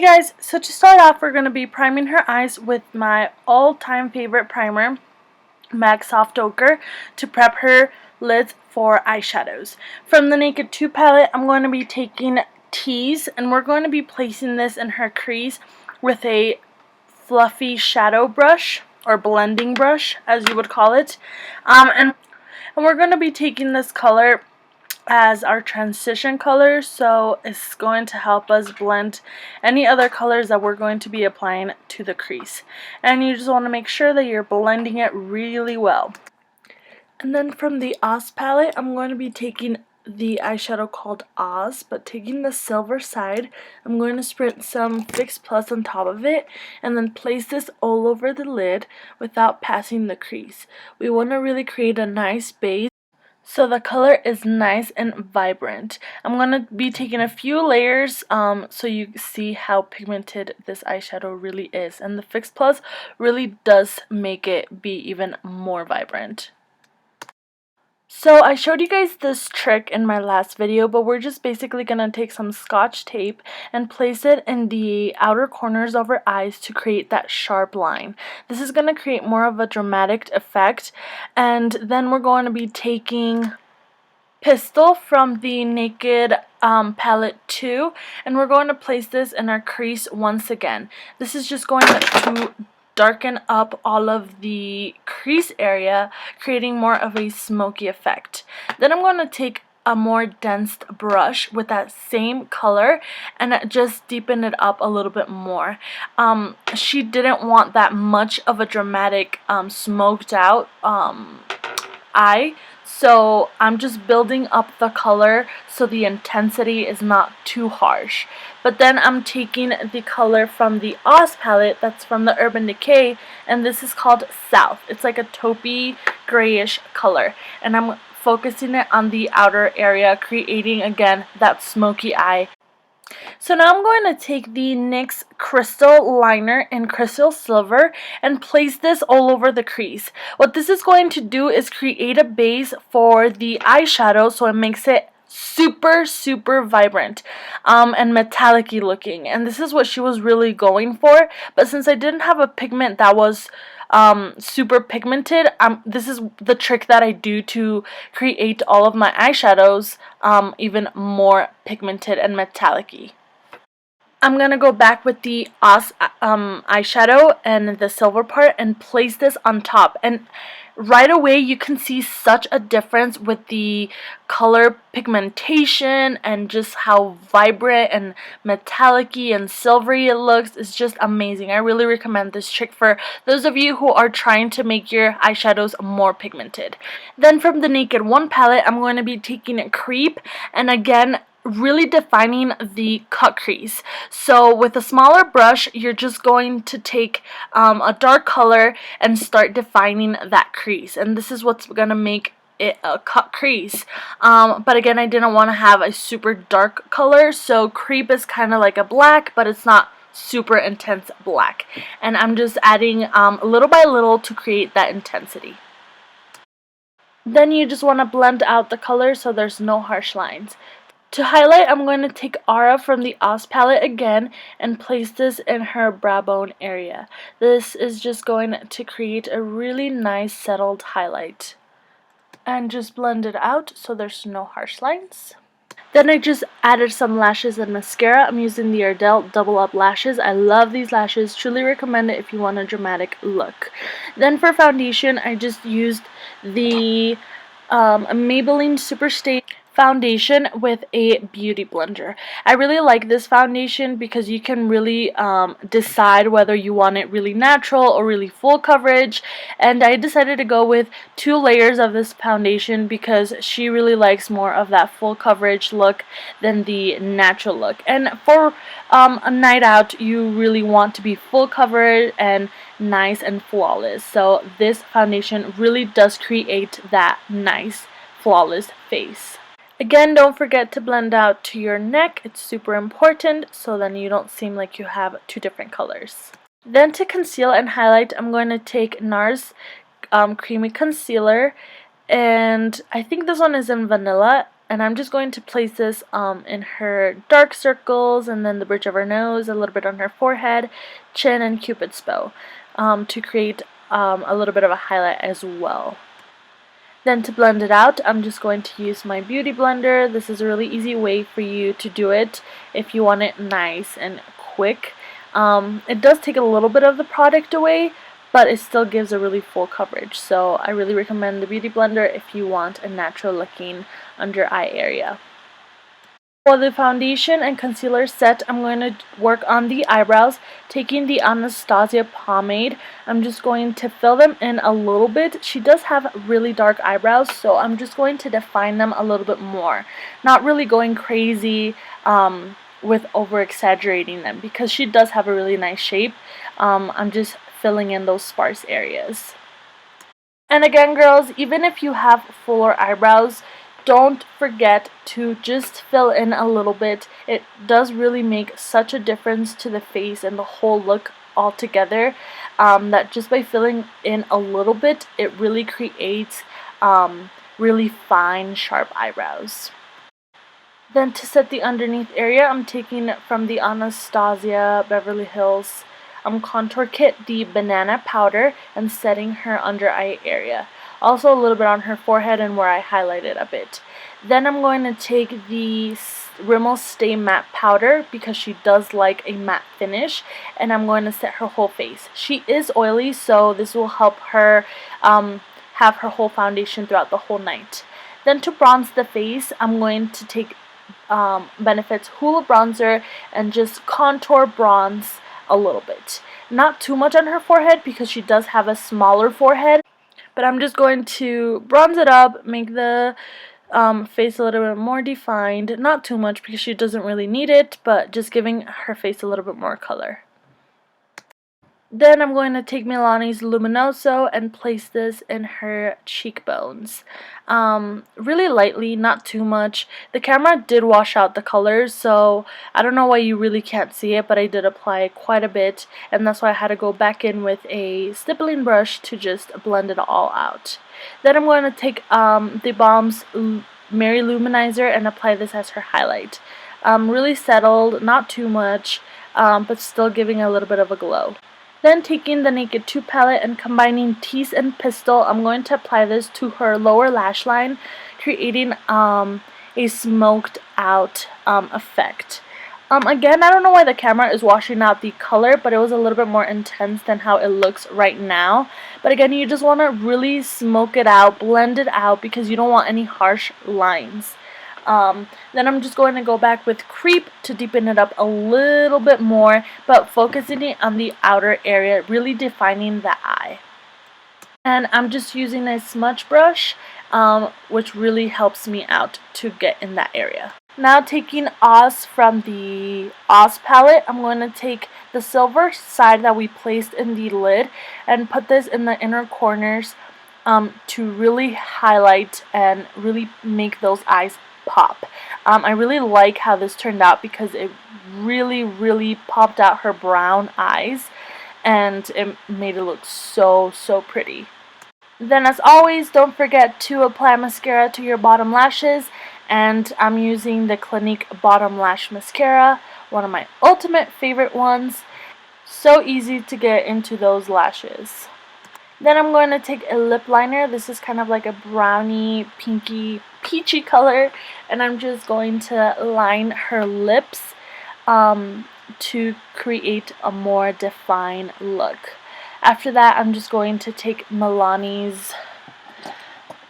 guys, so to start off, we're going to be priming her eyes with my all-time favorite primer, MAC Soft Ochre, to prep her lids for eyeshadows. From the Naked 2 palette, I'm going to be taking Tease, and we're going to be placing this in her crease with a fluffy shadow brush, or blending brush, as you would call it. And we're going to be taking this color as our transition color, so it's going to help us blend any other colors that we're going to be applying to the crease. And you just want to make sure that you're blending it really well. And then from the Oz palette, I'm going to be taking the eyeshadow called Oz, but taking the silver side, I'm going to sprint some Fix Plus on top of it and then place this all over the lid without passing the crease. We want to really create a nice base so the color is nice and vibrant. I'm going to be taking a few layers so you see how pigmented this eyeshadow really is. And the Fix Plus really does make it be even more vibrant. So I showed you guys this trick in my last video, but we're just basically going to take some Scotch tape and place it in the outer corners of our eyes to create that sharp line. This is going to create more of a dramatic effect. And then we're going to be taking Pistol from the Naked palette 2, and we're going to place this in our crease once again. This is just going to darken up all of the crease area, creating more of a smoky effect. Then I'm going to take a more dense brush with that same color and just deepen it up a little bit more. She didn't want that much of a dramatic smoked out eye, so I'm just building up the color so the intensity is not too harsh. But then I'm taking the color from the Oz palette, that's from the Urban Decay, and this is called South. It's like a taupey grayish color, and I'm focusing it on the outer area, creating again that smoky eye. So now I'm going to take the NYX Crystal Liner in Crystal Silver and place this all over the crease. What this is going to do is create a base for the eyeshadow, so it makes it super vibrant and metallic-y looking. And this is what she was really going for, but since I didn't have a pigment that was super pigmented, this is the trick that I do to create all of my eyeshadows even more pigmented and metallic-y. I'm going to go back with the Oz eyeshadow and the silver part and place this on top. And right away you can see such a difference with the color pigmentation and just how vibrant and metallic-y and silvery it looks. It's just amazing. I really recommend this trick for those of you who are trying to make your eyeshadows more pigmented. Then from the Naked 1 palette, I'm going to be taking Creep, and again, really defining the cut crease. So with a smaller brush, you're just going to take a dark color and start defining that crease, and this is what's going to make it a cut crease. But again, I didn't want to have a super dark color, so Creep is kind of like a black, but it's not super intense black, and I'm just adding little by little to create that intensity. Then you just want to blend out the color so there's no harsh lines. To highlight, I'm going to take Aura from the Oz palette again and place this in her brow bone area. This is just going to create a really nice settled highlight. And just blend it out so there's no harsh lines. Then I just added some lashes and mascara. I'm using the Ardell Double Up Lashes. I love these lashes. Truly recommend it if you want a dramatic look. Then for foundation, I just used the Maybelline Superstay foundation with a beauty blender. I really like this foundation because you can really decide whether you want it really natural or really full coverage, and I decided to go with 2 layers of this foundation because she really likes more of that full coverage look than the natural look. And for a night out, you really want to be full coverage and nice and flawless, so this foundation really does create that nice flawless face. Again, don't forget to blend out to your neck. It's super important so then you don't seem like you have 2 different colors. Then to conceal and highlight, I'm going to take NARS Creamy Concealer, and I think this one is in Vanilla, And I'm just going to place this in her dark circles and then the bridge of her nose, a little bit on her forehead, chin, and cupid's bow to create a little bit of a highlight as well. Then to blend it out, I'm just going to use my beauty blender. This is a really easy way for you to do it if you want it nice and quick. It does take a little bit of the product away, but it still gives a really full coverage. So I really recommend the beauty blender if you want a natural looking under eye area. For the foundation and concealer set, I'm going to work on the eyebrows. Taking the Anastasia pomade, I'm just going to fill them in a little bit. She does have really dark eyebrows, so I'm just going to define them a little bit more. Not really going crazy with over-exaggerating them because she does have a really nice shape. I'm just filling in those sparse areas. And again, girls, even if you have fuller eyebrows, don't forget to just fill in a little bit. It does really make such a difference to the face and the whole look altogether that just by filling in a little bit, it really creates really fine, sharp eyebrows. Then to set the underneath area, I'm taking from the Anastasia Beverly Hills contour kit the banana powder and setting her under eye area. Also a little bit on her forehead and where I highlighted a bit. Then I'm going to take the Rimmel Stay Matte powder because she does like a matte finish, and I'm going to set her whole face. She is oily, so this will help her have her whole foundation throughout the whole night. Then to bronze the face, I'm going to take Benefit's Hoola Bronzer and just contour bronze a little bit. Not too much on her forehead because she does have a smaller forehead, but I'm just going to bronze it up, make the face a little bit more defined. Not too much because she doesn't really need it, but just giving her face a little bit more color. Then I'm going to take Milani's Luminoso and place this in her cheekbones. Really lightly, not too much. The camera did wash out the colors, so I don't know why you really can't see it, but I did apply quite a bit, and that's why I had to go back in with a stippling brush to just blend it all out. Then I'm going to take the Balm's Mary Luminizer and apply this as her highlight. Really settled, not too much, but still giving a little bit of a glow. Then taking the Naked 2 palette and combining Tease and Pistol, I'm going to apply this to her lower lash line, creating a smoked out effect. Again, I don't know why the camera is washing out the color, but it was a little bit more intense than how it looks right now. But again, you just want to really smoke it out, blend it out, because you don't want any harsh lines. Then I'm just going to go back with Creep to deepen it up a little bit more, but focusing it on the outer area, really defining the eye. And I'm just using a smudge brush, which really helps me out to get in that area. Now taking Oz from the Oz palette, I'm going to take the silver side that we placed in the lid and put this in the inner corners to really highlight and really make those eyes pop. I really like how this turned out because it really popped out her brown eyes and it made it look so pretty. Then as always, don't forget to apply mascara to your bottom lashes, and I'm using the Clinique Bottom Lash Mascara, one of my ultimate favorite ones. So easy to get into those lashes. Then I'm going to take a lip liner. This is kind of like a brownie, pinky, peachy color, and I'm just going to line her lips to create a more defined look. After that, I'm just going to take Milani's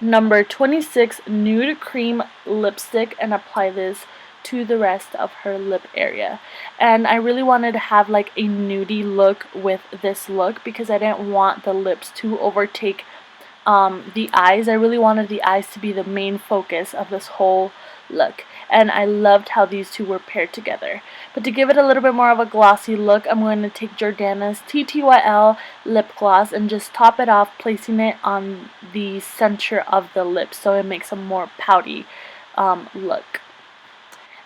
number 26 Nude Cream lipstick and apply this to the rest of her lip area. And I really wanted to have like a nudie look with this look because I didn't want the lips to overtake the eyes. I really wanted the eyes to be the main focus of this whole look, and I loved how these two were paired together. But to give it a little bit more of a glossy look, I'm going to take Jordana's TTYL lip gloss and just top it off, placing it on the center of the lips so it makes a more pouty look.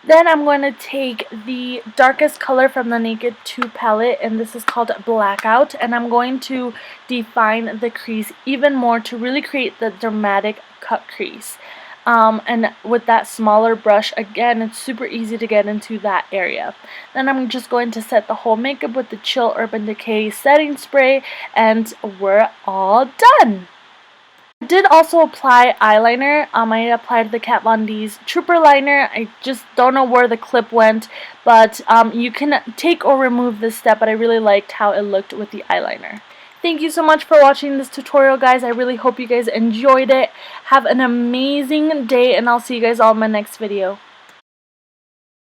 Then I'm going to take the darkest color from the Naked 2 palette, and this is called Blackout, and I'm going to define the crease even more to really create the dramatic cut crease. and with that smaller brush, again, it's super easy to get into that area. Then I'm just going to set the whole makeup with the Chill Urban Decay setting spray, and we're all done. I did also apply eyeliner. I applied the Kat Von D's Trooper Liner. I just don't know where the clip went, but you can take or remove this step, but I really liked how it looked with the eyeliner. Thank you so much for watching this tutorial, guys. I really hope you guys enjoyed it. Have an amazing day, and I'll see you guys all in my next video.